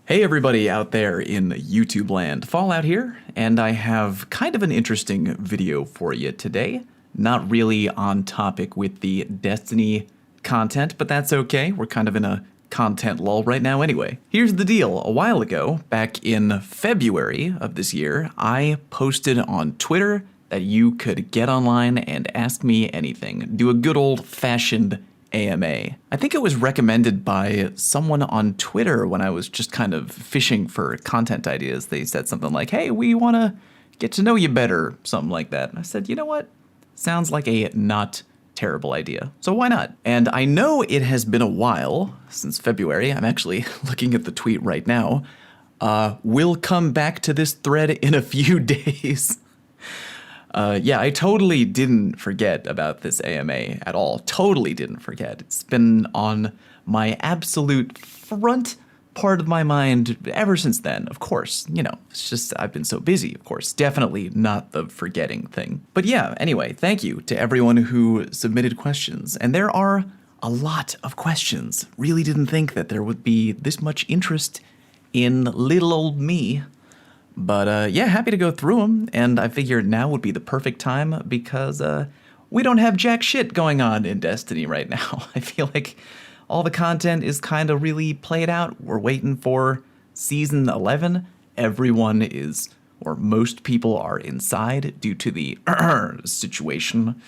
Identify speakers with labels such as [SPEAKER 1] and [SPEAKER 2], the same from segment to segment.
[SPEAKER 1] Hey everybody out there in YouTube land, Fallout here, and I have kind of an interesting video for you today. Not really on topic with the Destiny content, but that's okay. We're kind of in a content lull right now anyway. Here's the deal. A while ago, back in February of this year, I posted on Twitter that you could get online and ask me anything. Do a good old-fashioned AMA. I think it was recommended by someone on Twitter when I was just kind of fishing for content ideas. They said something like, hey, we want to get to know you better, something like that. And I said, you know what? Sounds like a not terrible idea. So why not? And I know it has been a while since February. I'm actually looking at the tweet right now. We'll come back to this thread in a few days. Yeah, I totally didn't forget about this AMA at all. Totally didn't forget. It's been on my absolute front part of my mind ever since then. Of course, you know, it's just I've been so busy, of course. Definitely not the forgetting thing. But yeah, anyway, thank you to everyone who submitted questions. And there are a lot of questions. Really didn't think that there would be this much interest in little old me. But yeah, happy to go through them, and I figured now would be the perfect time because we don't have jack shit going on in Destiny right now. I feel like all the content is kind of really played out. We're waiting for Season 11. Everyone is, or most people are inside due to the situation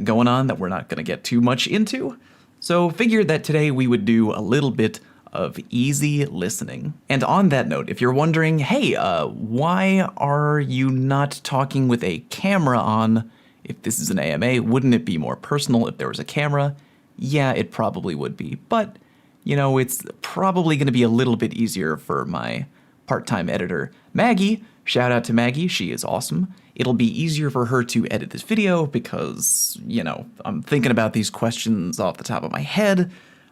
[SPEAKER 1] going on that we're not going to get too much into. So figured that today we would do a little bit of easy listening. And on that note, if you're wondering, hey, why are you not talking with a camera on if this is an AMA? Wouldn't it be more personal if there was a camera? Yeah, it probably would be. But, you know, it's probably going to be a little bit easier for my part-time editor, Maggie. Shout out to Maggie. She is awesome. It'll be easier for her to edit this video because, you know, I'm thinking about these questions off the top of my head.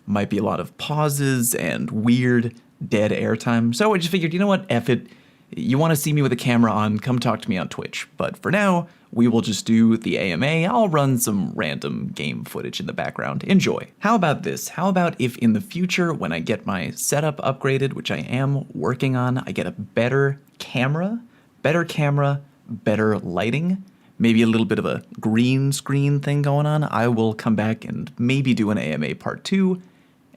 [SPEAKER 1] Might be a lot of pauses and weird dead airtime. So I just figured, you know what, F it. You want to see me with a camera on, come talk to me on Twitch. But for now, we will just do the AMA. I'll run some random game footage in the background. Enjoy. How about this? How about if in the future, when I get my setup upgraded, which I am working on, I get a better camera, better lighting, maybe a little bit of a green screen thing going on. I will come back and maybe do an AMA part 2.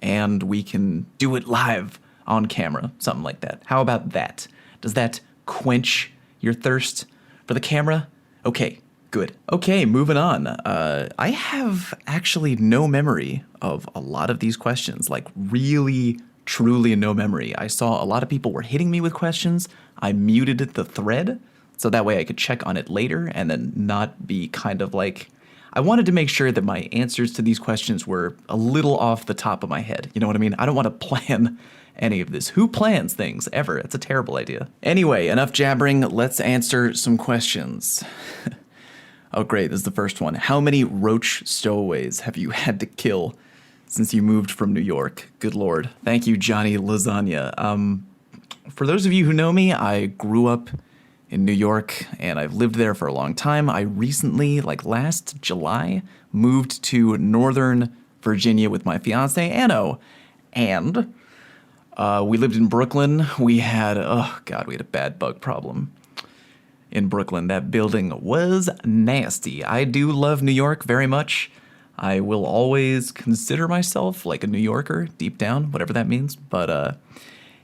[SPEAKER 1] And we can do it live on camera, something like that. How about that? Does that quench your thirst for the camera? Okay, good. Okay, moving on. I have actually no memory of a lot of these questions, like really, truly no memory. I saw a lot of people were hitting me with questions. I muted the thread, so that way I could check on it later and then not be kind of like, I wanted to make sure that my answers to these questions were a little off the top of my head. You know what I mean? I don't want to plan any of this. Who plans things ever? It's a terrible idea. Anyway, enough jabbering. Let's answer some questions. Oh, great. This is the first one. How many roach stowaways have you had to kill since you moved from New York? Good Lord. Thank you, Johnny Lasagna. For those of you who know me, I grew up in New York, and I've lived there for a long time. I recently, like last July, moved to Northern Virginia with my fiance, Anno, and we lived in Brooklyn. We had, we had a bad bug problem in Brooklyn. That building was nasty. I do love New York very much. I will always consider myself like a New Yorker, deep down, whatever that means. But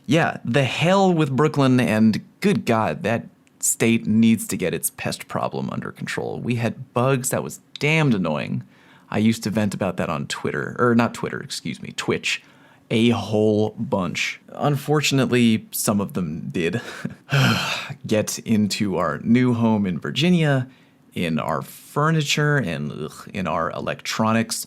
[SPEAKER 1] yeah, the hell with Brooklyn, and good God, that state needs to get its pest problem under control. We had bugs that was damned annoying. I used to vent about that on Twitter, or not Twitter, excuse me, Twitch, a whole bunch. Unfortunately, some of them did get into our new home in Virginia, in our furniture, and in our electronics.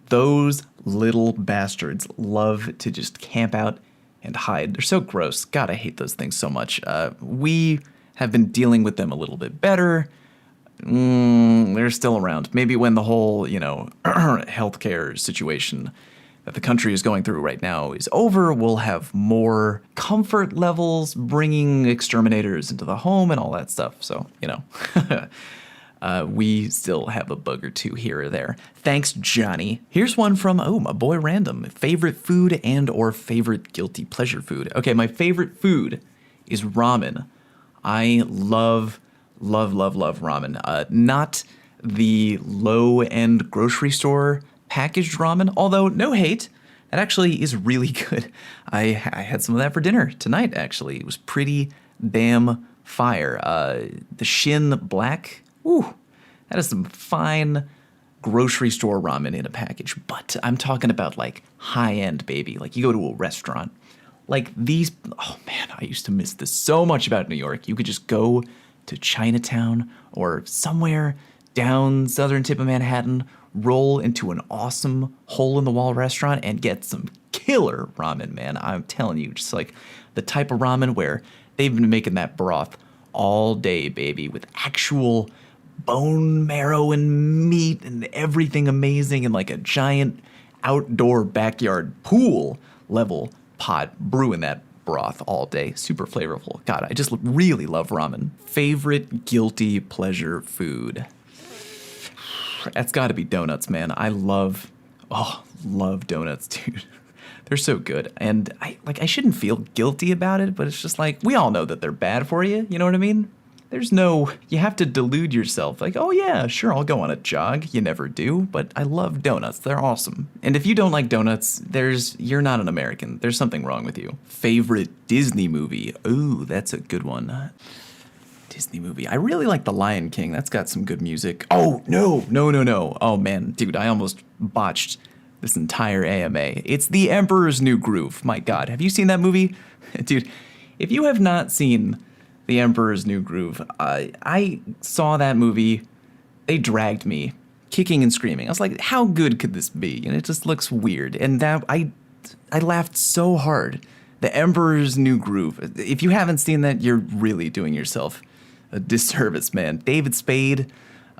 [SPEAKER 1] Those little bastards love to just camp out and hide. They're so gross. God, I hate those things so much. We have been dealing with them a little bit better. They're still around. Maybe when the whole, you know, healthcare situation that the country is going through right now is over, we'll have more comfort levels bringing exterminators into the home and all that stuff. So, you know. We still have a bug or two here or there. Thanks, Johnny. Here's one from, my boy Random. Favorite food and or favorite guilty pleasure food. Okay, my favorite food is ramen. I love ramen. Not the low-end grocery store packaged ramen, although no hate. That actually is really good. I had some of that for dinner tonight, actually. It was pretty damn fire. The Shin Black, that is some fine grocery store ramen in a package. But I'm talking about like high-end, baby. Like you go to a restaurant. Like these, oh man, I used to miss this so much about New York. You could just go to Chinatown or somewhere down southern tip of Manhattan, roll into an awesome hole-in-the-wall restaurant and get some killer ramen, man. I'm telling you, just like the type of ramen where they've been making that broth all day, baby, with actual bone marrow and meat and everything amazing in like a giant outdoor backyard pool level pot, brewing that broth all day. Super flavorful. God, I just really love ramen. Favorite guilty pleasure food? That's got to be donuts, man. I love donuts, dude. They're so good. And I shouldn't feel guilty about it, but it's just like, we all know that they're bad for you. You know what I mean? You have to delude yourself. Like, oh yeah, sure, I'll go on a jog. You never do, but I love donuts. They're awesome. And if you don't like donuts, you're not an American. There's something wrong with you. Favorite Disney movie? Ooh, that's a good one. Disney movie. I really like The Lion King. That's got some good music. Oh, no. Oh, man. Dude, I almost botched this entire AMA. It's The Emperor's New Groove. My God. Have you seen that movie? Dude, if you have not seen The Emperor's New Groove, I saw that movie. They dragged me, kicking and screaming. I was like, how good could this be? And it just looks weird. And that I laughed so hard. The Emperor's New Groove. If you haven't seen that, you're really doing yourself a disservice, man. David Spade,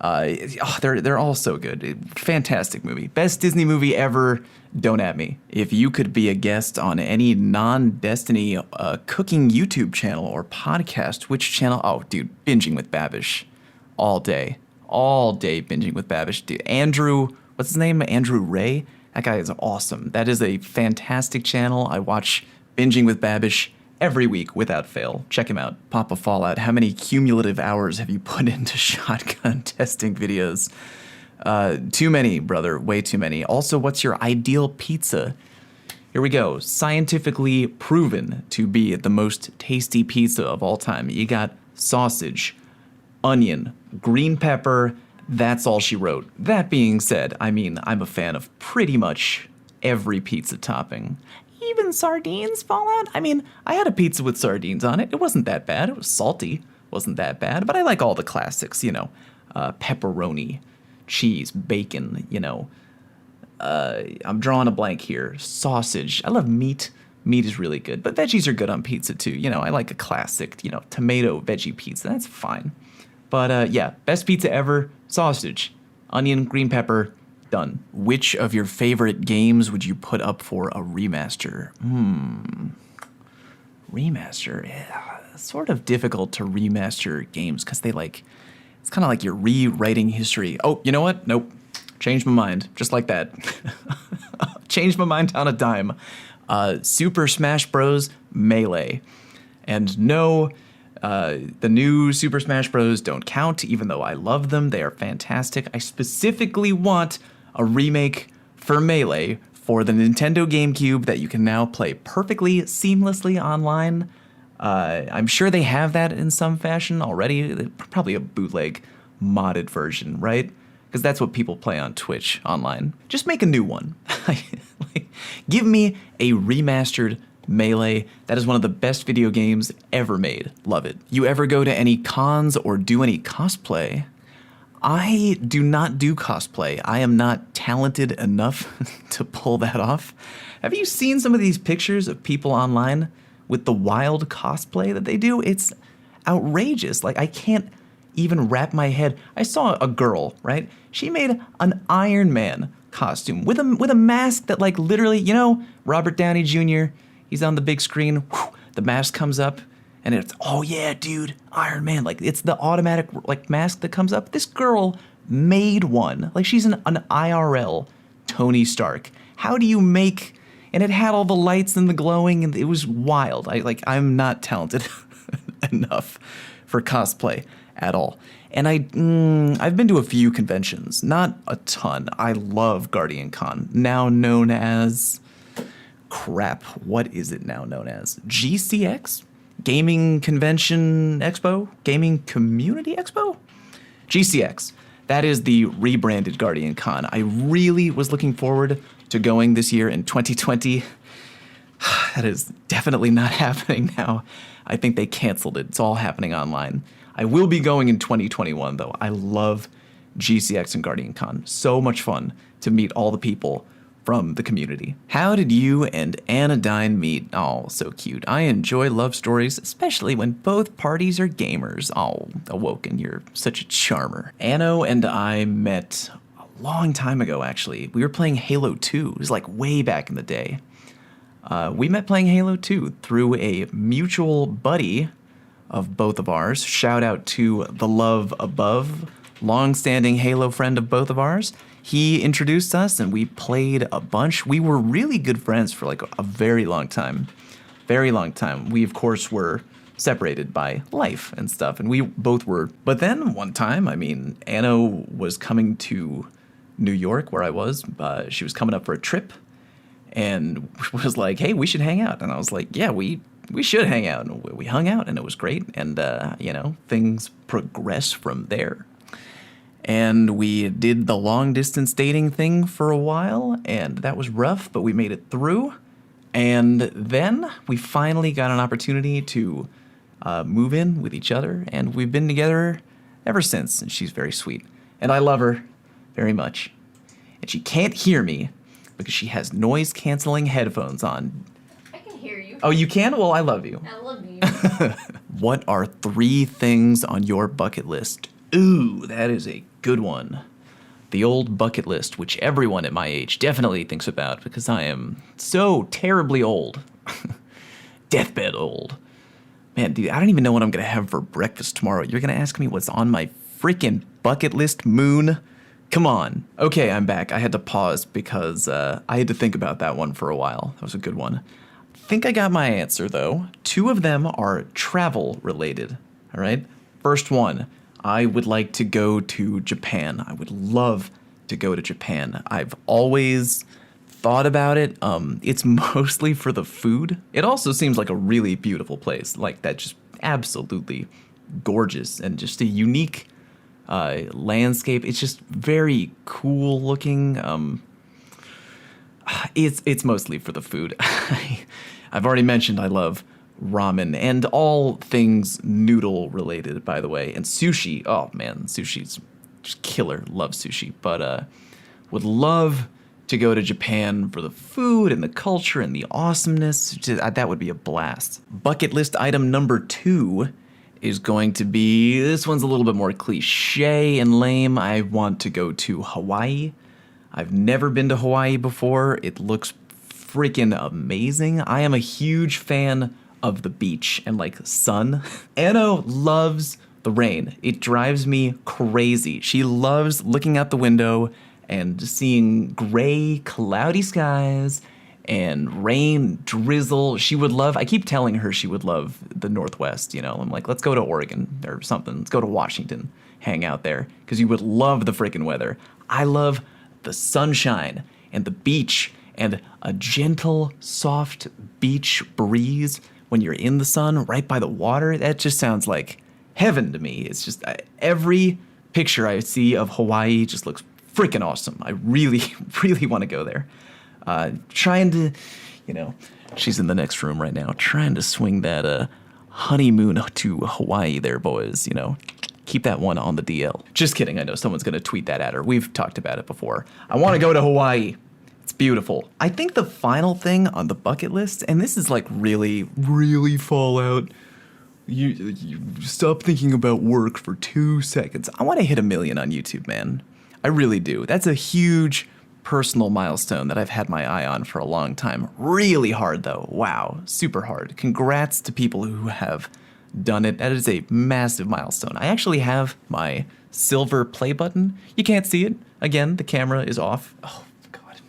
[SPEAKER 1] they're all so good. Fantastic movie. Best Disney movie ever. Don't at me. If you could be a guest on any non-Destiny cooking YouTube channel or podcast, which channel? Oh, dude, Binging with Babish. All day binging with Babish. Dude, Andrew, what's his name? Andrew Ray? That guy is awesome. That is a fantastic channel. I watch Binging with Babish every week without fail. Check him out. Papa Fallout, how many cumulative hours have you put into shotgun testing videos? Too many, brother. Way too many. Also, what's your ideal pizza? Here we go. Scientifically proven to be the most tasty pizza of all time. You got sausage, onion, green pepper. That's all she wrote. That being said, I'm a fan of pretty much every pizza topping. Even sardines, Fallout? I had a pizza with sardines on it. It wasn't that bad. It was salty. Wasn't that bad. But I like all the classics, pepperoni, cheese, bacon, I'm drawing a blank here. Sausage. I love meat. Meat is really good. But veggies are good on pizza, too. I like a classic, tomato veggie pizza. That's fine. But, best pizza ever, sausage, onion, green pepper, done. Which of your favorite games would you put up for a remaster? Remaster? Yeah, it's sort of difficult to remaster games because it's kind of like you're rewriting history. Oh, you know what? Nope. Changed my mind. Just like that. Changed my mind on a dime. Super Smash Bros. Melee. And no, the new Super Smash Bros. Don't count, even though I love them. They are fantastic. I specifically want a remake for Melee for the Nintendo GameCube that you can now play perfectly seamlessly online. I'm sure they have that in some fashion already. Probably a bootleg modded version, right? Because that's what people play on Twitch online. Just make a new one. Give me a remastered Melee. That is one of the best video games ever made. Love it. You ever go to any cons or do any cosplay? I do not do cosplay. I am not talented enough to pull that off. Have you seen some of these pictures of people online with the wild cosplay that they do? It's outrageous. I can't even wrap my head. I saw a girl, right? She made an Iron Man costume with a mask that literally, Robert Downey Jr., he's on the big screen, the mask comes up, And it's, oh yeah, dude, Iron Man. Like, it's the automatic, like, mask that comes up. This girl made one. Like, she's an IRL Tony Stark. How do you make... And it had all the lights and the glowing, and it was wild. I'm not talented enough for cosplay at all. And I've been to a few conventions, not a ton. I love Guardian Con, now known as... Crap, what is it now known as? GCX? Gaming Convention Expo? Gaming Community Expo? GCX. That is the rebranded Guardian Con. I really was looking forward to going this year in 2020. That is definitely not happening now. I think they canceled it. It's all happening online. I will be going in 2021, though. I love GCX and Guardian Con. So much fun to meet all the people from the community. How did you and Anodyne meet? Oh, so cute. I enjoy love stories, especially when both parties are gamers. Oh, Awoken, you're such a charmer. Anno and I met a long time ago, actually. We were playing Halo 2. It was like way back in the day. We met playing Halo 2 through a mutual buddy of both of ours. Shout out to the Love Above, long-standing Halo friend of both of ours. He introduced us and we played a bunch. We were really good friends for like a very long time. Very long time. We, of course, were separated by life and stuff, and we both were. But then one time, I mean, Anno was coming to New York, where I was. She was coming up for a trip and was like, hey, we should hang out. And I was like, yeah, we should hang out. And we hung out and it was great. And, things progress from there. And we did the long-distance dating thing for a while, and that was rough, but we made it through. And then we finally got an opportunity to move in with each other, and we've been together ever since, and she's very sweet. And I love her very much. And she can't hear me because she has noise-canceling headphones on.
[SPEAKER 2] I can hear you.
[SPEAKER 1] Oh, you can? Well, I love you.
[SPEAKER 2] I love you.
[SPEAKER 1] What are 3 things on your bucket list? Ooh, that is a good one. The old bucket list, which everyone at my age definitely thinks about because I am so terribly old. Deathbed old. Man, dude, I don't even know what I'm going to have for breakfast tomorrow. You're going to ask me what's on my freaking bucket list, Moon? Come on. Okay, I'm back. I had to pause because I had to think about that one for a while. That was a good one. I think I got my answer, though. 2 of them are travel related. All right? First one. I would like to go to Japan. I would love to go to Japan. I've always thought about it. It's mostly for the food. It also seems like a really beautiful place. Like, that just absolutely gorgeous and just a unique landscape. It's just very cool looking. It's mostly for the food. I've already mentioned I love ramen and all things noodle related, by the way, and sushi. Oh man, sushi's just killer. Love sushi, but would love to go to Japan for the food and the culture and the awesomeness. That would be a blast. Bucket list item number 2 is going to be, this one's a little bit more cliche and lame. I want to go to Hawaii. I've never been to Hawaii before. It looks freaking amazing. I am a huge fan of the beach and like sun. Anno loves the rain. It drives me crazy. She loves looking out the window and seeing gray, cloudy skies and rain, drizzle. She would love, I keep telling her she would love the Northwest, you know. I'm like, let's go to Oregon or something. Let's go to Washington, hang out there, because you would love the freaking weather. I love the sunshine and the beach and a gentle, soft beach breeze when you're in the sun right by the water. That just sounds like heaven to me. It's just every picture I see of Hawaii just looks freaking awesome. I really, really want to go there. Trying to, she's in the next room right now, trying to swing that honeymoon to Hawaii there, boys, Keep that one on the DL. Just kidding. I know someone's going to tweet that at her. We've talked about it before. I want to go to Hawaii. It's beautiful. I think the final thing on the bucket list, and this is like really, really Fallout. You stop thinking about work for 2 seconds. I want to hit 1 million on YouTube, man. I really do. That's a huge personal milestone that I've had my eye on for a long time. Really hard, though. Wow. Super hard. Congrats to people who have done it. That is a massive milestone. I actually have my silver play button. You can't see it. Again, the camera is off. Oh, God.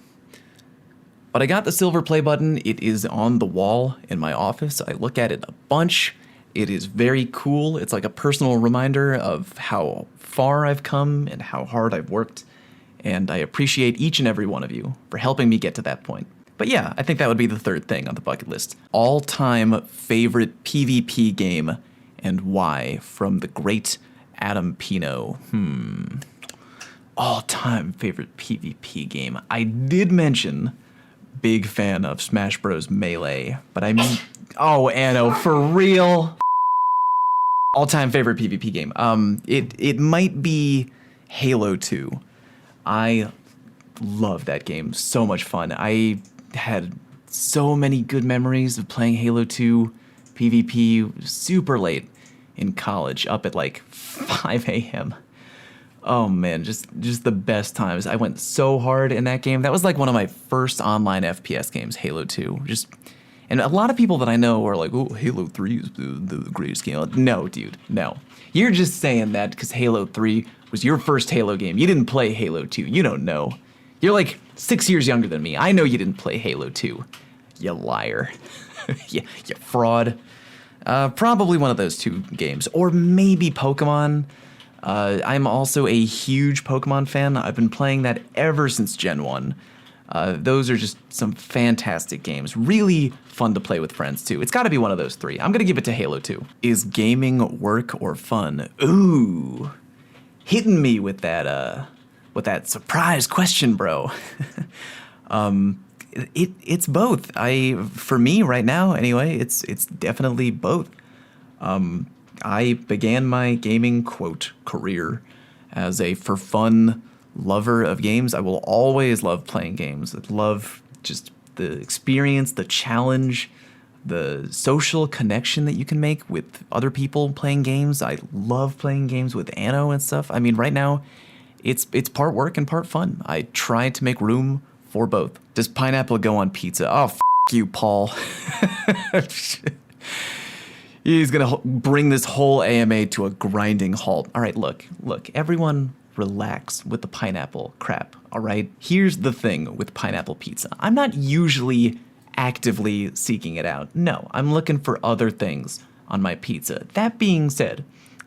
[SPEAKER 1] But I got the silver play button. It is on the wall in my office. I look at it a bunch. It is very cool. It's like a personal reminder of how far I've come and how hard I've worked. And I appreciate each and every one of you for helping me get to that point. But yeah, I think that would be the third thing on the bucket list. All-time favorite PvP game and why, from the great Adam Pino. All-time favorite PvP game. I did mention big fan of Smash Bros. Melee, but I mean, oh, Anno, for real? All-time favorite PvP game. It might be Halo 2. I love that game. So much fun. I had so many good memories of playing Halo 2 PvP super late in college, up at like 5 a.m. Oh man, just the best times. I went so hard in that game. That was like one of my first online FPS games, Halo 2. And a lot of people that I know are like, oh, Halo 3 is the greatest game. No, dude, no. You're just saying that because Halo 3 was your first Halo game. You didn't play Halo 2. You don't know. You're like 6 years younger than me. I know you didn't play Halo 2. You liar. you fraud. Probably one of those two games. Or maybe Pokemon. I'm also a huge Pokemon fan. I've been playing that ever since Gen 1. Those are just some fantastic games. Really fun to play with friends, too. It's got to be one of those three. I'm going to give it to Halo 2. Is gaming work or fun? Ooh. Hitting me with that surprise question, bro. It's both. For me right now, anyway, it's definitely both. I began my gaming, quote, career as a for fun lover of games. I will always love playing games. I love just the experience, the challenge, the social connection that you can make with other people playing games. I love playing games with Anno and stuff. I mean, right now, it's part work and part fun. I try to make room for both. Does pineapple go on pizza? Oh, f*** you, Paul. He's gonna bring this whole AMA to a grinding halt. All right, look, everyone relax with the pineapple crap, all right? Here's the thing with pineapple pizza. I'm not usually actively seeking it out. No, I'm looking for other things on my pizza. That being said,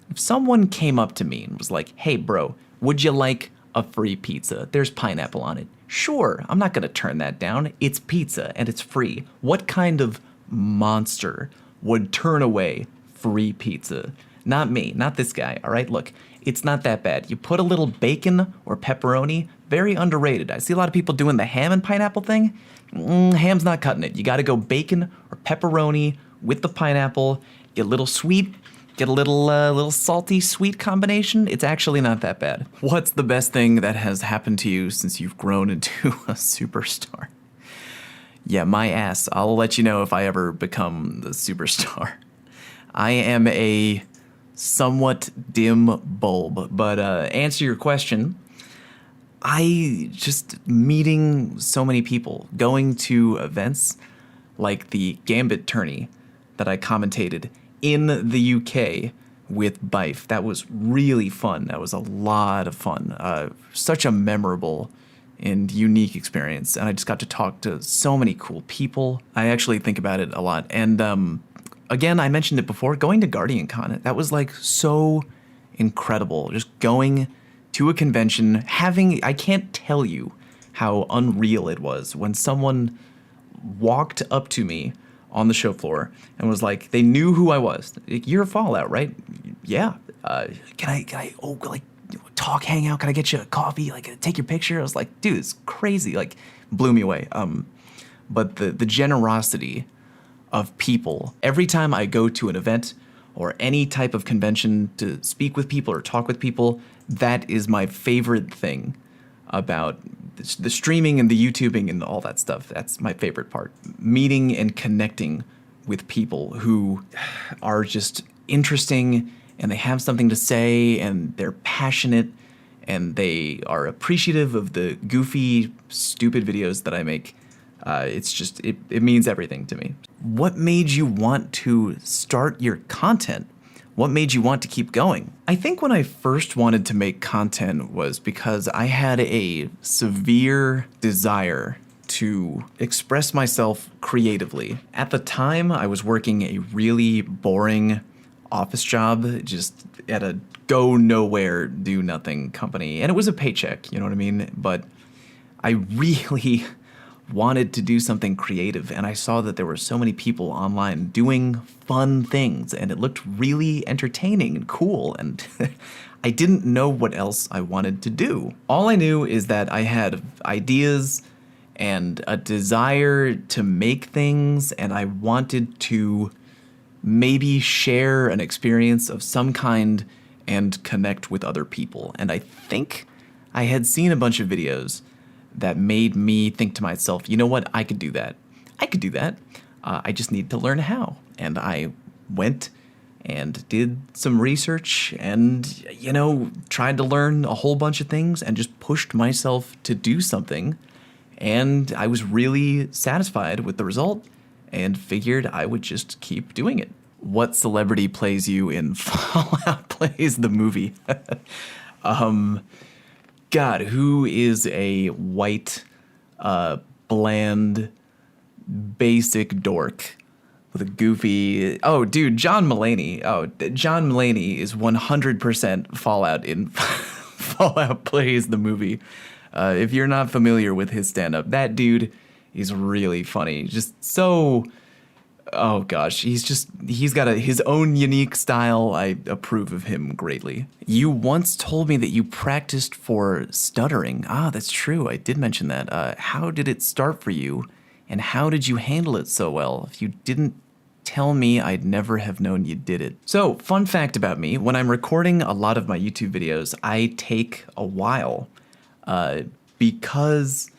[SPEAKER 1] if someone came up to me and was like, hey, bro, would you like a free pizza? There's pineapple on it. Sure, I'm not gonna turn that down. It's pizza and it's free. What kind of monster would turn away free pizza? Not me, not this guy, all right? Look, it's not that bad. You put a little bacon or pepperoni, very underrated. I see a lot of people doing the ham and pineapple thing. Ham's not cutting it. You gotta go bacon or pepperoni with the pineapple, get a little sweet, get a little salty sweet combination. It's actually not that bad. What's the best thing that has happened to you since you've grown into a superstar? Yeah, my ass. I'll let you know if I ever become the superstar. I am a somewhat dim bulb, but answer your question, I just meeting so many people, going to events like the Gambit tourney that I commentated in the UK with Bife. That was really fun. That was a lot of fun. Such a memorable and unique experience, and I just got to talk to so many cool people. I actually think about it a lot, and again, I mentioned it before, going to Guardian Con, that was like so incredible. Just going to a convention, I can't tell you how unreal it was when someone walked up to me on the show floor and was like, they knew who I was. Like, you're a Fallout, right? Yeah. Can I talk, hang out? Can I get you a coffee? Like, take your picture? I was like, dude, it's crazy. Like, blew me away. But the generosity of people. Every time I go to an event or any type of convention to speak with people or talk with people, that is my favorite thing about the streaming and the YouTubing and all that stuff. That's my favorite part. Meeting and connecting with people who are just interesting and they have something to say and they're passionate and they are appreciative of the goofy, stupid videos that I make. It's just, it means everything to me. what made you want to start your content? What made you want to keep going? I think when I first wanted to make content was because I had a severe desire to express myself creatively. At the time, I was working a really boring office job, just at a go nowhere, do nothing company. And it was a paycheck, you know what I mean? But I really wanted to do something creative, and I saw that there were so many people online doing fun things, and it looked really entertaining and cool, and I didn't know what else I wanted to do. All I knew is that I had ideas and a desire to make things, and I wanted to maybe share an experience of some kind and connect with other people. And I think I had seen a bunch of videos that made me think to myself, you know what, I could do that. I could do that. I just need to learn how. And I went and did some research and, you know, tried to learn a whole bunch of things and just pushed myself to do something. And I was really satisfied with the result and figured I would just keep doing it. What celebrity plays you in Fallout Plays the movie? God, who is a white, bland, basic dork with a goofy... Oh, dude, John Mulaney. Oh, John Mulaney is 100% Fallout in Fallout Plays the movie. If you're not familiar with his stand-up, that dude is really funny. Just so... Oh gosh, he's got his own unique style. I approve of him greatly. You once told me that you practiced for stuttering. Ah, that's true. I did mention that. How did it start for you, and how did you handle it so well? If you didn't tell me, I'd never have known you did it. So, fun fact about me, when I'm recording a lot of my YouTube videos, I take a while because...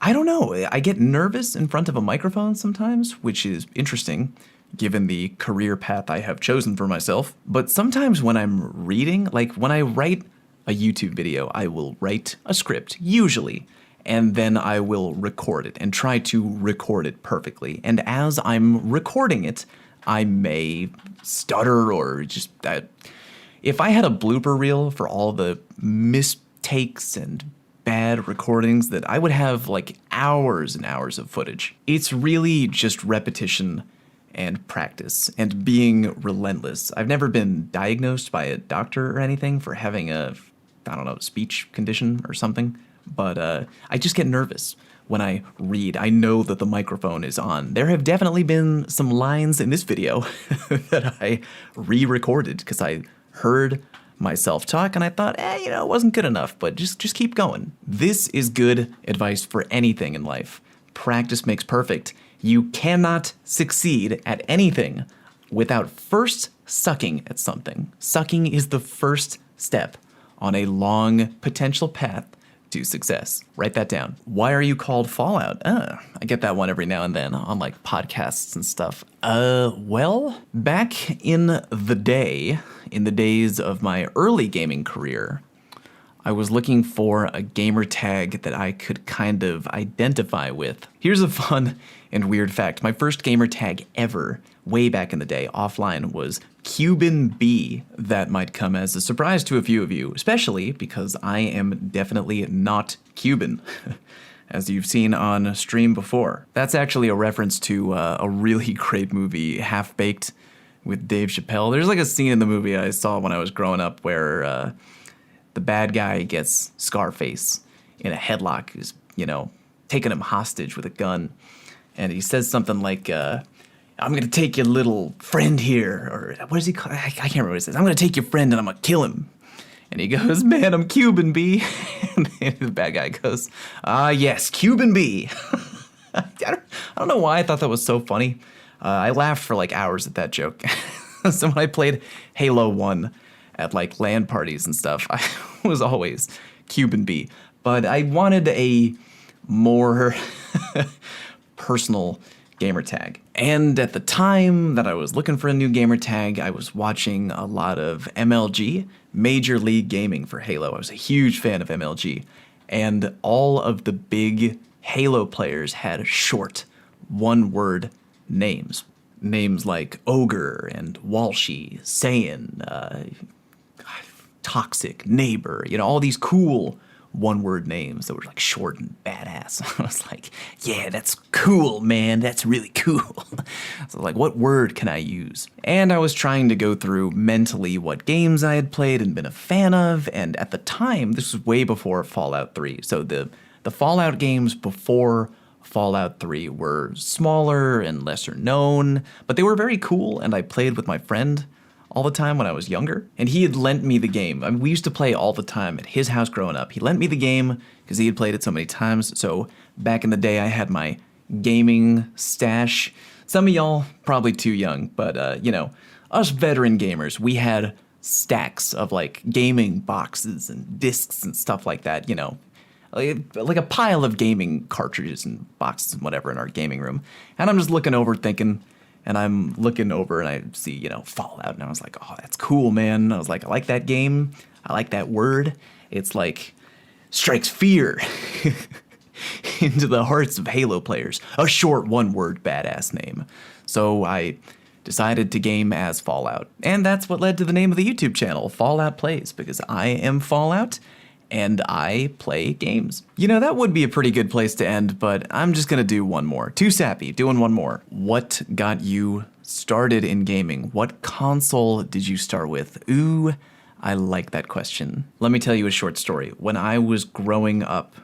[SPEAKER 1] I don't know, I get nervous in front of a microphone sometimes, which is interesting, given the career path I have chosen for myself. But sometimes when I'm reading, like when I write a YouTube video, I will write a script, usually, and then I will record it and try to record it perfectly. And as I'm recording it, I may stutter or just... if I had a blooper reel for all the mistakes and bad recordings, that I would have like hours and hours of footage. It's really just repetition and practice and being relentless. I've never been diagnosed by a doctor or anything for having a, I don't know, speech condition or something, but I just get nervous when I read. I know that the microphone is on. There have definitely been some lines in this video that I re-recorded because I heard myself talk and I thought, you know, it wasn't good enough, but just keep going. This is good advice for anything in life. Practice makes perfect. You cannot succeed at anything without first sucking at something. Sucking is the first step on a long potential path to success. Write that down. Why are you called Fallout? I get that one every now and then on like podcasts and stuff. Well, back in the days of my early gaming career, I was looking for a gamer tag that I could kind of identify with. Here's a fun and weird fact. My first gamer tag ever, way back in the day, offline, was Cuban B. That might come as a surprise to a few of you, especially because I am definitely not Cuban, as you've seen on stream before. That's actually a reference to a really great movie, Half-Baked, with Dave Chappelle. There's like a scene in the movie I saw when I was growing up where the bad guy gets Scarface in a headlock, who's, you know, taking him hostage with a gun. And he says something like, I'm going to take your little friend here, or what does he call? I can't remember what he says. I'm going to take your friend and I'm going to kill him. And he goes, man, I'm Cuban B. And the bad guy goes, yes, Cuban B. I don't know why I thought that was so funny. I laughed for like hours at that joke. So when I played Halo 1 at like LAN parties and stuff, I was always Cuban B. But I wanted a more personal gamer tag. And at the time that I was looking for a new gamer tag, I was watching a lot of MLG, Major League Gaming for Halo. I was a huge fan of MLG. And all of the big Halo players had short, one-word names. Names like Ogre and Walshy, Saiyan, Toxic, Neighbor, all these cool one-word names that were like short and badass. I was like, yeah, that's cool, man. That's really cool. So like, what word can I use? And I was trying to go through mentally what games I had played and been a fan of. And at the time, this was way before Fallout 3. So the Fallout games before Fallout 3 were smaller and lesser known, but they were very cool. And I played with my friend all the time when I was younger, and he had lent me the game. I mean, we used to play all the time at his house growing up. He lent me the game because he had played it so many times. So back in the day, I had my gaming stash. Some of y'all probably too young, but us veteran gamers, we had stacks of like gaming boxes and discs and stuff like that. Like a pile of gaming cartridges and boxes and whatever in our gaming room. And I'm just looking over, thinking. And I'm looking over and I see, Fallout. And I was like, oh, that's cool, man. I was like, I like that game. I like that word. It's like strikes fear into the hearts of Halo players. A short one-word badass name. So I decided to game as Fallout. And that's what led to the name of the YouTube channel, Fallout Plays, because I am Fallout and I play games. That would be a pretty good place to end, but I'm just gonna do one more. Too sappy, doing one more. What got you started in gaming? What console did you start with? Ooh, I like that question. Let me tell you a short story. When I was growing up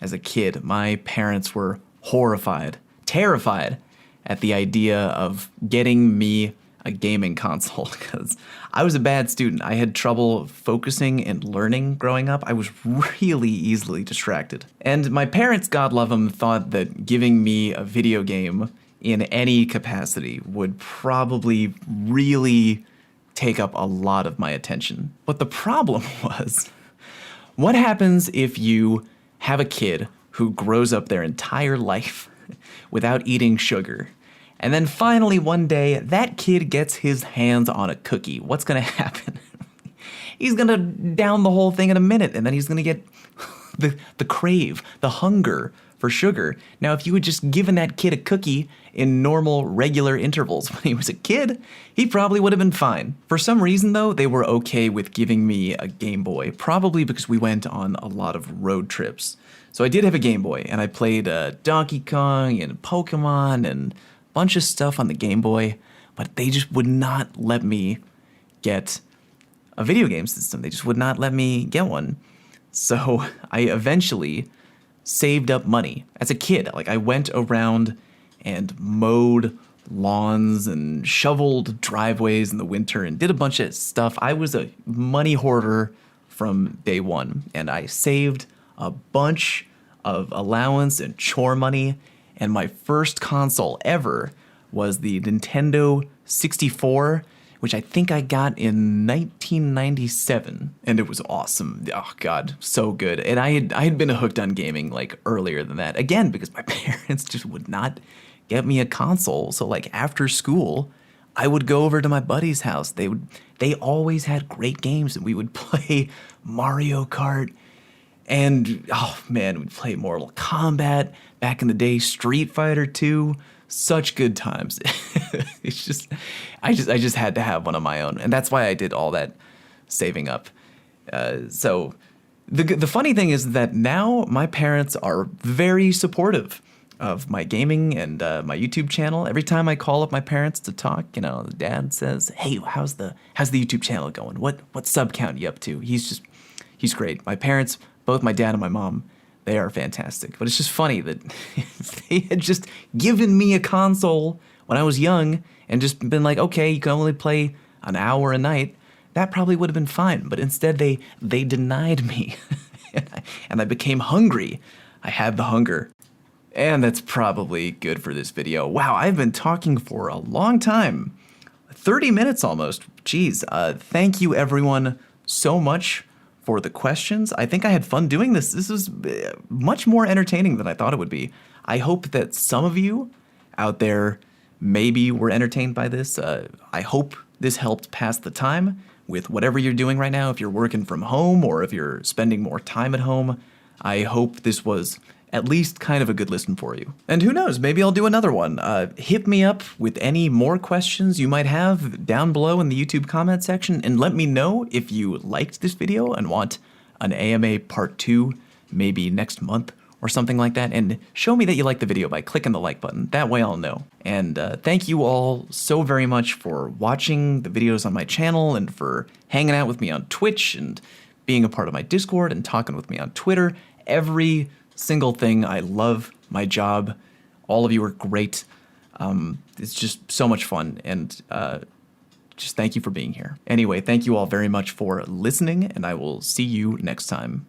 [SPEAKER 1] as a kid, my parents were horrified, terrified at the idea of getting me a gaming console because I was a bad student. I had trouble focusing and learning growing up. I was really easily distracted. And my parents, God love them, thought that giving me a video game in any capacity would probably really take up a lot of my attention. But the problem was, what happens if you have a kid who grows up their entire life without eating sugar? And then finally one day, that kid gets his hands on a cookie. What's gonna happen? He's gonna down the whole thing in a minute, and then he's gonna get the crave, the hunger for sugar. Now, if you had just given that kid a cookie in normal, regular intervals when he was a kid, he probably would have been fine. For some reason, though, they were okay with giving me a Game Boy, probably because we went on a lot of road trips. So I did have a Game Boy, and I played Donkey Kong and Pokemon and bunch of stuff on the Game Boy, but they just would not let me get a video game system. They just would not let me get one. So I eventually saved up money as a kid. Like I went around and mowed lawns and shoveled driveways in the winter and did a bunch of stuff. I was a money hoarder from day one, and I saved a bunch of allowance and chore money. And my first console ever was the Nintendo 64, which I think I got in 1997, and it was awesome. Oh God, so good. And I had been hooked on gaming like earlier than that. Again, because my parents just would not get me a console. So like after school, I would go over to my buddy's house. They always had great games, and we would play Mario Kart. And, oh man, we'd play Mortal Kombat. Back in the day, Street Fighter 2. Such good times. It's just, I just had to have one of my own. And that's why I did all that saving up. So the funny thing is that now my parents are very supportive of my gaming and my YouTube channel. Every time I call up my parents to talk, the dad says, "Hey, how's the YouTube channel going? What sub count you up to?" He's great. My parents, both my dad and my mom, they are fantastic. But it's just funny that if they had just given me a console when I was young and just been like, okay, you can only play an hour a night, that probably would have been fine. But instead, they denied me, and I became hungry. I had the hunger. And that's probably good for this video. Wow, I've been talking for a long time. 30 minutes almost. Jeez. Thank you, everyone, so much for the questions. I think I had fun doing this. This was much more entertaining than I thought it would be. I hope that some of you out there maybe were entertained by this. I hope this helped pass the time with whatever you're doing right now. If you're working from home or if you're spending more time at home, I hope this was at least kind of a good listen for you. And who knows, maybe I'll do another one. Hit me up with any more questions you might have down below in the YouTube comment section, and let me know if you liked this video and want an AMA part 2 maybe next month or something like that, and show me that you like the video by clicking the like button. That way I'll know. And thank you all so very much for watching the videos on my channel and for hanging out with me on Twitch and being a part of my Discord and talking with me on Twitter. Every single thing. I love my job. All of you are great. It's just so much fun, and just thank you for being here. Anyway, thank you all very much for listening, and I will see you next time.